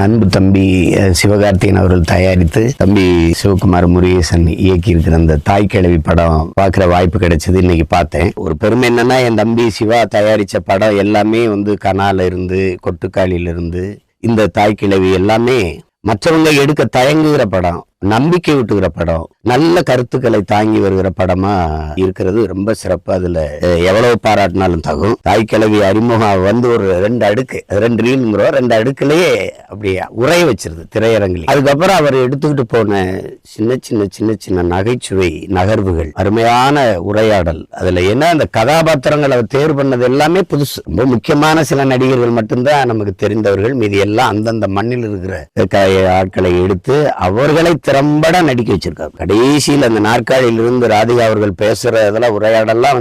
அன்பு தம்பி சிவகார்த்திகேயன் அவர்கள் தயாரித்து தம்பி சிவகுமார் முருகேசன் இயக்கி இருக்கிற அந்த தாய் கிழவி படம் பார்க்குற வாய்ப்பு கிடைச்சது. இன்னைக்கு பார்த்தேன். ஒரு பெருமை என்னன்னா, என் தம்பி சிவா தயாரிச்ச படம் எல்லாமே கனால இருந்து கொட்டுக்காலில இருந்து இந்த தாய் கிழவி எல்லாமே மற்றவங்க எடுக்க தயங்குகிற படம், நம்பிக்கை விட்டுகிற படம், நல்ல கருத்துக்களை தாங்கி வருகிற படமா இருக்கிறது. ரொம்ப சிறப்பு. அதுல எவ்வளவு பாராட்டினாலும் தகும். தாய் கிழவி அறிமுகம் ஒரு 2 அடுக்கு, 2 ரீலுங்கிறோம், 2 அடுக்குலயே அப்படியே உரைய வச்சிருது திரையரங்கில். அதுக்கப்புறம் அவர் எடுத்துக்கிட்டு போன சின்ன சின்ன சின்ன சின்ன நகைச்சுவை நகர்வுகள், அருமையான உரையாடல். அதுல என்ன அந்த கதாபாத்திரங்கள் அவர் தேர்வு பண்ணது எல்லாமே புதுசு. ரொம்ப முக்கியமான சில நடிகர்கள் மட்டும்தான் நமக்கு தெரிந்தவர்கள். மீதி எல்லாம் அந்தந்த மண்ணில் இருக்கிற ஆட்களை எடுத்து அவர்களை திறம்பட நடிக்க வச்சிருக்காரு. கடைசியில் அந்த நாற்காலியில் இருந்து ராதிகா அவர்கள் பேசுற இதெல்லாம் உரையாடெல்லாம்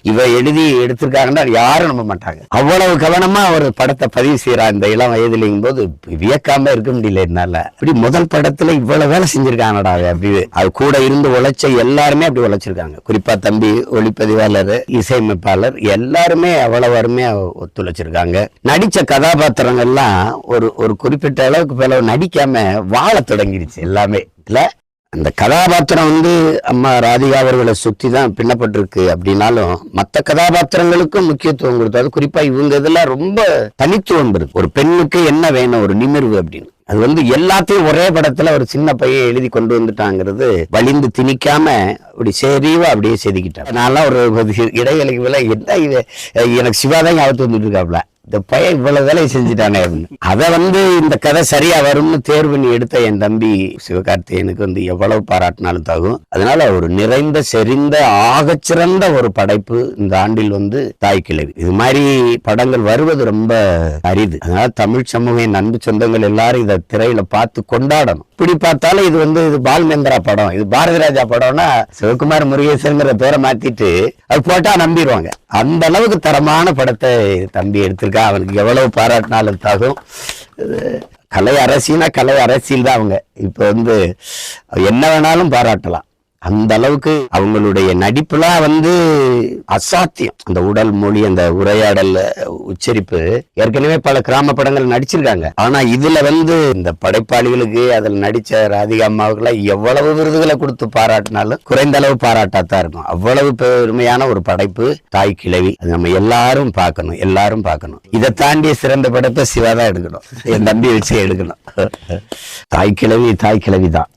இவ எழுதி எடுத்திருக்காங்கன்னா யாரும் நம்ப மாட்டாங்க. அவ்வளவு கவனமா அவர் படத்தை பதிவு செய்யறார். இந்த இளம் வயதிலிங்கும் போது வியக்காம இருக்க முடியல என்னால. அப்படி முதல் படத்துல இவ்வளவு வேலை செஞ்சிருக்காங்கடா. அப்படி அது கூட இருந்து உழைச்ச எல்லாருமே அப்படி உழைச்சிருக்காங்க. குறிப்பா தம்பி ஒளிப்பதிவாளர், இசையமைப்பாளர் எல்லாருமே அவ்வளவு அருமையா ஒத்துழைச்சிருக்காங்க. நடிச்ச கதாபாத்திரங்கள்லாம் ஒரு குறிப்பிட்ட அளவுக்கு மேல நடிக்காம வாழ தொடங்கிடுச்சு எல்லாமே. இல்ல அந்த கதாபாத்திரம் அம்மா ராதிகா அவர்களை சுத்தி தான் பின்னப்பட்டிருக்கு. அப்படின்னாலும் மற்ற கதாபாத்திரங்களுக்கும் முக்கியத்துவம் கொடுத்தாது. குறிப்பா இவங்க இதெல்லாம் ரொம்ப தனித்துவம் இருக்கு. ஒரு பெண்ணுக்கு என்ன வேணும், ஒரு நிமிர்வு அப்படின்னு. அது எல்லாத்தையும் ஒரே படத்துல ஒரு சின்ன பையன் எழுதி கொண்டு வந்துட்டாங்கிறது வலிந்து திணிக்காம அப்படி செறிவா அப்படியே செதுக்கிட்டான். நான்லாம் ஒரு இடைவேளைக்கு மேல என்ன இது எனக்கு சிவாதான் ஞாபகத்து வந்துட்டு இருக்காப்ல, இந்த பையன் இவ்வளவு வேலையை செஞ்சுட்டானே அப்படின்னு. அதை இந்த கதை சரியா வரும்னு தேர்வு பண்ணி எடுத்த என் தம்பி சிவகார்த்திகேயனுக்கு எவ்வளவு பாராட்டினாலும் தகும். அதனால ஒரு நிறைந்த செறிந்த ஆகச்சிறந்த ஒரு படைப்பு இந்த ஆண்டில் தாய் கிழவி. இது மாதிரி படங்கள் வருவது ரொம்ப அரிது. அதனால தமிழ் சமூக அன்பு சொந்தங்கள் எல்லாரும் இதை திரையில பார்த்து கொண்டாடணும். இப்படி பார்த்தாலும் இது பால்மேந்திரா படம், இது பாரதி ராஜா படம்னா சிவகுமார் முருகேசன்ங்கிற பேரை மாத்திட்டு அது போட்டா நம்பிடுவாங்க. அந்த அளவுக்கு தரமான படத்தை தம்பி எடுத்திருக்கா. அவனுக்கு எவ்வளவு பாராட்டினாலும் தகும். கலை அரசியல்னா கலை அரசியல் தான். அவங்க இப்ப என்ன வேணாலும் பாராட்டலாம். அந்த அளவுக்கு அவங்களுடைய நடிப்புலாம் அசாத்தியம். அந்த உடல் மொழி, அந்த உரையாடல், உச்சரிப்பு. ஏற்கனவே பல கிராம படங்கள் நடிச்சிருக்காங்க. ஆனா இதுல இந்த படைப்பாளிகளுக்கு அதில் நடிச்ச ராதிகா அம்மாவுக்குலாம் எவ்வளவு விருதுகளை கொடுத்து பாராட்டினாலும் குறைந்த அளவு பாராட்டாத்தான் இருக்கும். அவ்வளவு பெருமையான ஒரு படைப்பு தாய் கிழவி. அது நம்ம எல்லாரும் பார்க்கணும். இதை தாண்டிய சிறந்த படைப்பை சிவாதான் எடுக்கணும். என் தம்பி வச்சு எடுக்கணும். தாய் கிழவி தான்.